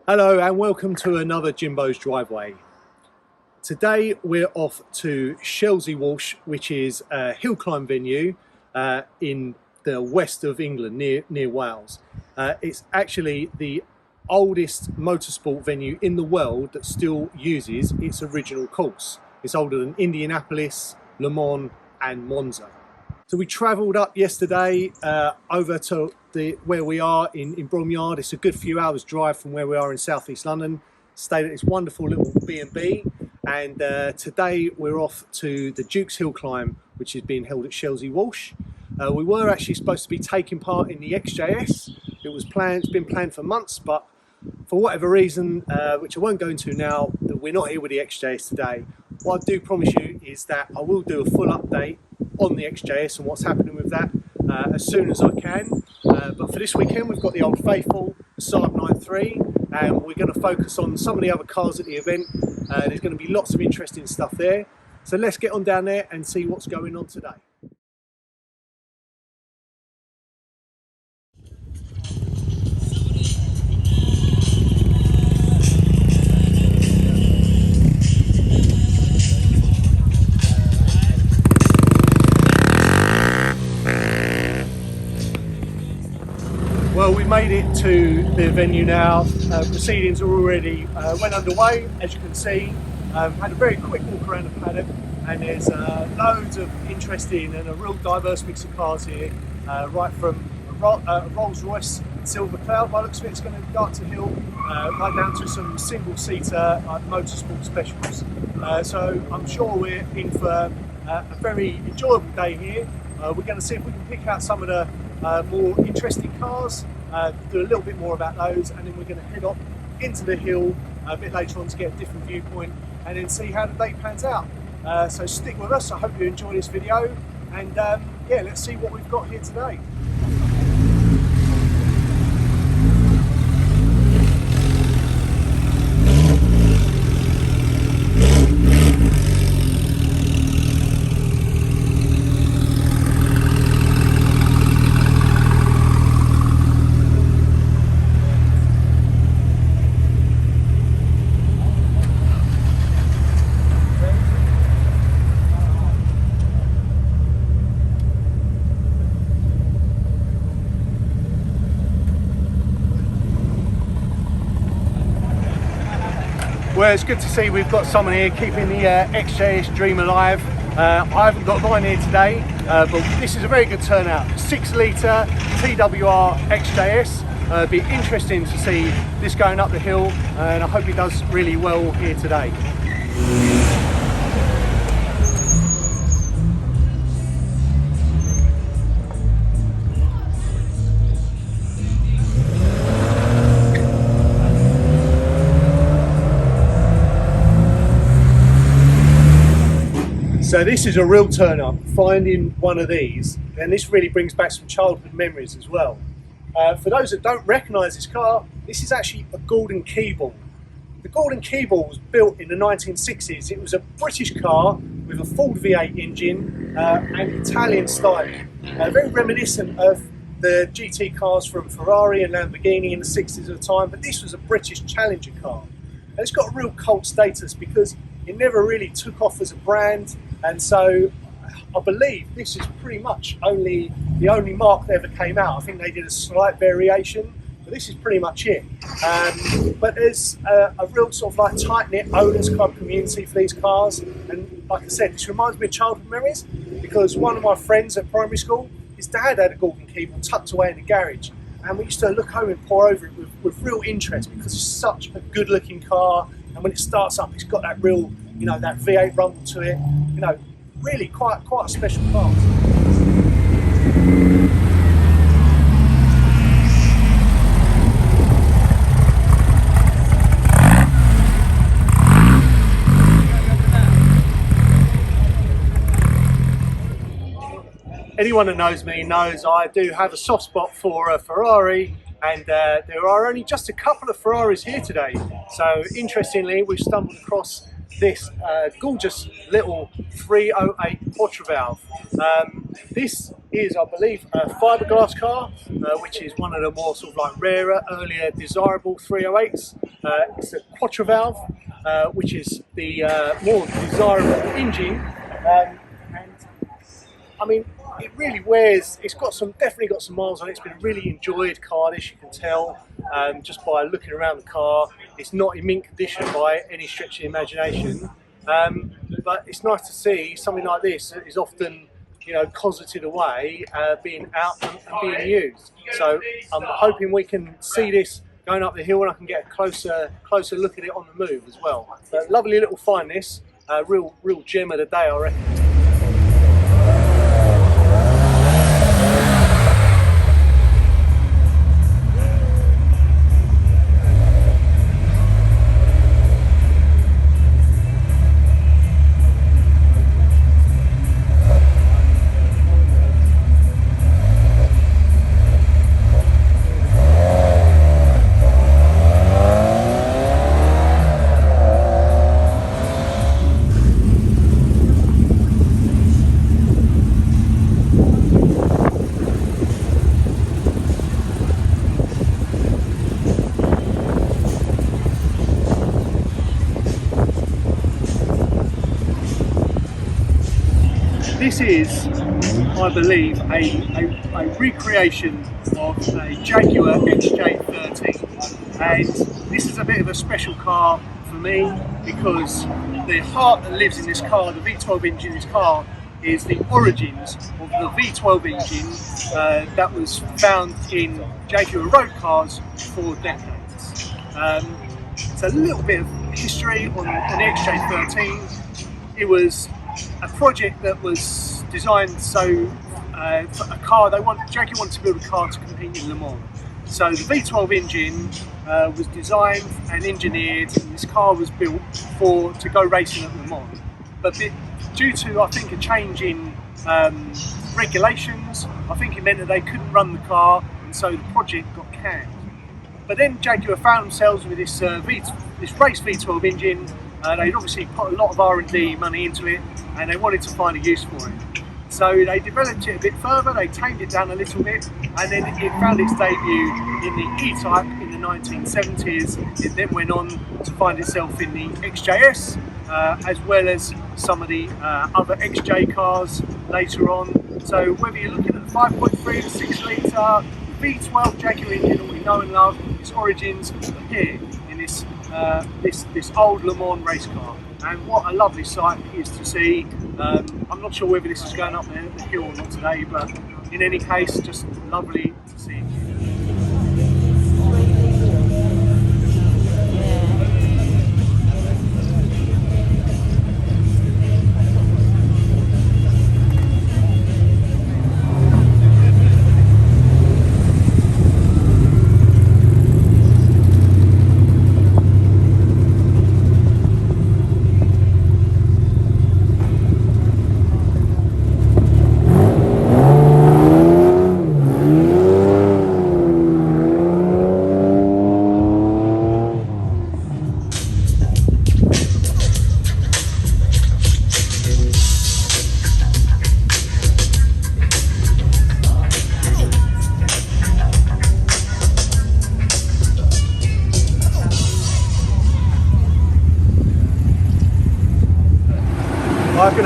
Hello and welcome to another Jimbo's Driveway. Today we're off to Shelsley Walsh, which is a hill climb venue in the west of England near Wales. It's actually the oldest motorsport venue in the world that still uses its original course. It's older than Indianapolis, Le Mans and Monza. So we travelled up yesterday over to where we are in Romeo. It's a good few hours drive from where we are in southeast London. Stayed at this wonderful little B&B, and today we're off to the Duke's Hill Climb, which is being held at Shelsley Walsh. We were actually supposed to be taking part in the XJS. It's been planned for months, but for whatever reason, which I won't go into now, we're not here with the XJS today. What I do promise you is that I will do a full update on the XJS and what's happening with that as soon as I can. But for this weekend we've got the Old Faithful, the Saab 93, and we're going to focus on some of the other cars at the event. There's going to be lots of interesting stuff there. So let's get on down there and see what's going on today. Well, we made it to the venue now. Proceedings are already went underway, as you can see. Had a very quick walk around the paddock, and there's loads of interesting and a real diverse mix of cars here, right from a Rolls Royce Silver Cloud, by the looks of it, it's going to go up to hill, right down to some single-seater motorsport specials. So I'm sure we're in for a very enjoyable day here. We're going to see if we can pick out some of the more interesting cars, do a little bit more about those, and then we're going to head up into the hill a bit later on to get a different viewpoint and then see how the day pans out. So stick with us. I hope you enjoy this video, and yeah, let's see what we've got here today. Well, it's good to see we've got someone here keeping the XJS dream alive. I haven't got mine here today, but this is a very good turnout. 6-litre TWR XJS. It'd be interesting to see this going up the hill, and I hope it does really well here today. So this is a real turn up, finding one of these, and this really brings back some childhood memories as well. For those that don't recognise this car, this is actually a Gordon Keyball. The Gordon Keyball was built in the 1960s. It was a British car with a Ford V8 engine and Italian styling. Very reminiscent of the GT cars from Ferrari and Lamborghini in the 60s at the time, but this was a British Challenger car. And it's got a real cult status because it never really took off as a brand, and so I believe this is pretty much the only mark that ever came out. I think they did a slight variation, but this is pretty much it. But there's a real sort of like tight-knit owners club community for these cars, and like I said, this reminds me of childhood memories because one of my friends at primary school, his dad had a Gordon Keyball tucked away in the garage, and we used to look home and pore over it with real interest because it's such a good-looking car. And when it starts up, it's got that real, you know, that V8 rumble to it. You know, really quite a special car. Anyone that knows me knows I do have a soft spot for a Ferrari, and there are only just a couple of Ferraris here today. So interestingly, we've stumbled across this gorgeous little 308 Quattro valve. This is, I believe, a fiberglass car, which is one of the more sort of like rarer, earlier desirable 308s. It's a quattro valve, which is the more desirable engine, and I mean, it really wears. It's got definitely got some miles on it. It's been a really enjoyed car, as you can tell, just by looking around the car. It's not in mint condition by any stretch of the imagination, but it's nice to see something like this that is often, you know, cosseted away, being out and being used. So I'm hoping we can see this going up the hill, and I can get a closer look at it on the move as well. But lovely little find, this real gem of the day, I reckon. This is, I believe, a recreation of a Jaguar XJ13, and this is a bit of a special car for me because the heart that lives in this car, the V12 engine in this car, is the origins of the V12 engine that was found in Jaguar road cars for decades. It's a little bit of history on the XJ13. It was a project that was designed so for a car Jaguar wanted to build a car to compete in Le Mans. So the V12 engine was designed and engineered, and this car was built to go racing at Le Mans. But due to, I think, a change in regulations, I think it meant that they couldn't run the car, and so the project got canned. But then Jaguar found themselves with this race V12 engine. They'd obviously put a lot of R&D money into it, and they wanted to find a use for it. So they developed it a bit further, they tamed it down a little bit, and then it found its debut in the E-Type in the 1970s. It then went on to find itself in the XJS, as well as some of the other XJ cars later on. So whether you're looking at the 5.3 to 6 litre V12 Jaguar engine that we know and love, its origins are here in this old Le Mans race car. And what a lovely sight it is to see. I'm not sure whether this is going up the hill or not today, but in any case, just lovely to see.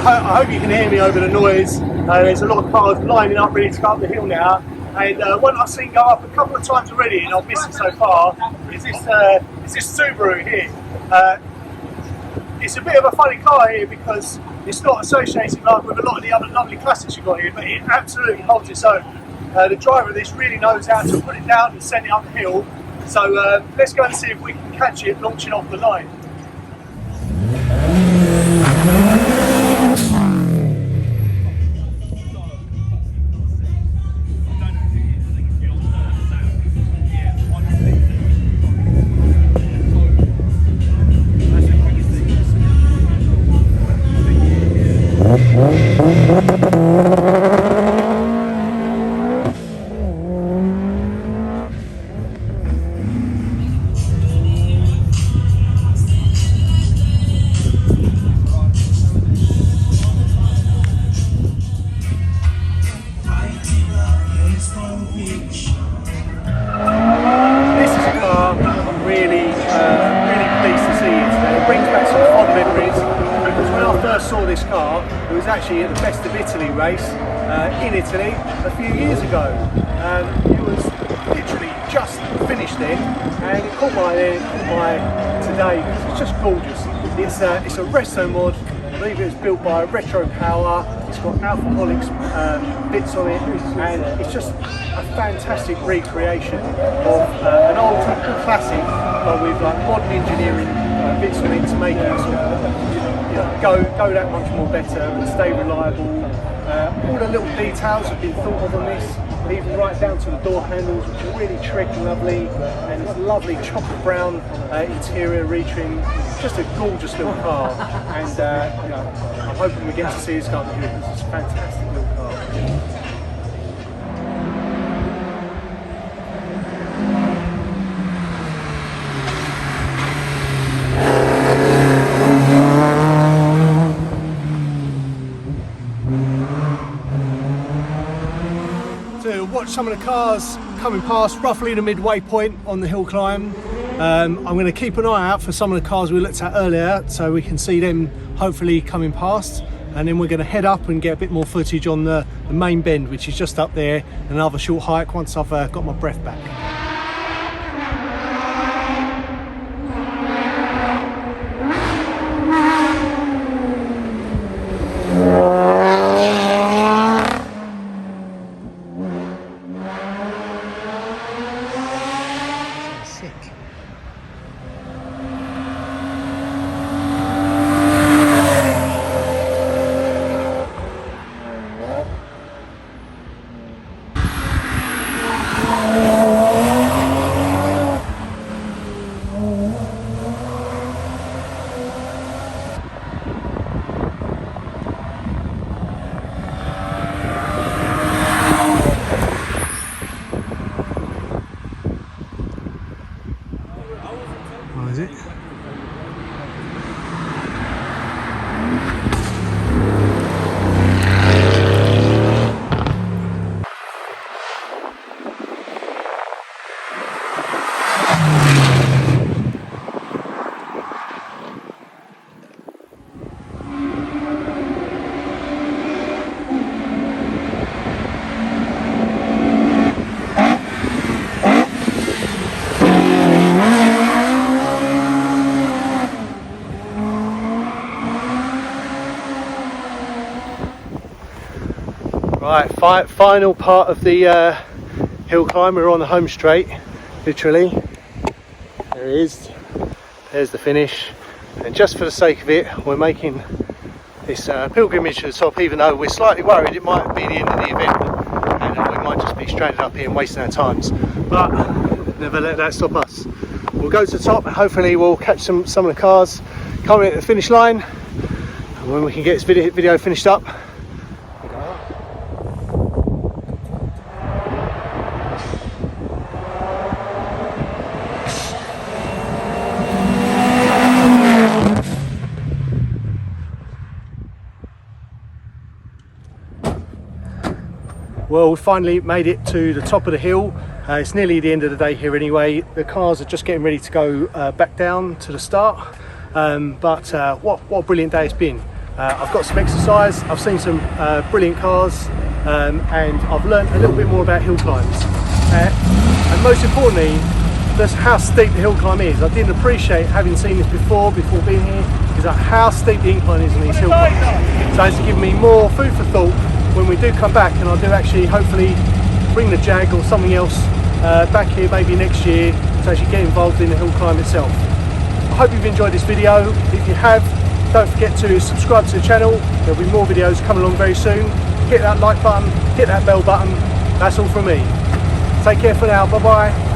I hope you can hear me over the noise. There's a lot of cars lining up ready to go up the hill now, and one I've seen go up a couple of times already and I've missed it so far is this Subaru here. It's a bit of a funny car here because it's not associated like with a lot of the other lovely classics you've got here, but it absolutely holds its own. The driver of this really knows how to put it down and send it up the hill, so let's go and see if we can catch it launching off the line. this car. It was actually at the Best of Italy race in Italy a few years ago. It was literally just finished then, and it caught my eye today because it's just gorgeous. It's a Restomod. I believe it was built by Retro Power. It's got alcoholics bits on it, and it's just a fantastic recreation of an old classic, but with like modern engineering bits on it to make it sort of, go that much more better and stay reliable. All the little details have been thought of on this, even right down to the door handles, which are really trick and lovely, and it's lovely chocolate brown interior retrim. Just a gorgeous little car, and I'm hoping we get to see this car here because it's a fantastic little car. To watch some of the cars coming past roughly the midway point on the hill climb. I'm going to keep an eye out for some of the cars we looked at earlier so we can see them hopefully coming past, and then we're going to head up and get a bit more footage on the main bend, which is just up there, and another short hike once I've got my breath back. What is it? Right, final part of the hill climb. We're on the home straight, literally. There it is. There's the finish. And just for the sake of it, we're making this pilgrimage to the top, even though we're slightly worried it might be the end of the event and we might just be stranded up here and wasting our times. But never let that stop us. We'll go to the top and hopefully we'll catch some of the cars coming at the finish line. And when we can get this video finished up, well, we finally made it to the top of the hill. It's nearly the end of the day here anyway. The cars are just getting ready to go back down to the start. But what a brilliant day it's been. I've got some exercise, I've seen some brilliant cars, and I've learned a little bit more about hill climbs. And most importantly, just how steep the hill climb is. I didn't appreciate, having seen this before being here, is like how steep the incline is on these hill climbs. So it's given me more food for thought when we do come back, and I do actually hopefully bring the Jag or something else back here maybe next year to actually get involved in the hill climb itself. I hope you've enjoyed this video. If you have, don't forget to subscribe to the channel. There'll be more videos coming along very soon. Hit that like button, hit that bell button. That's all from me. Take care for now, bye bye.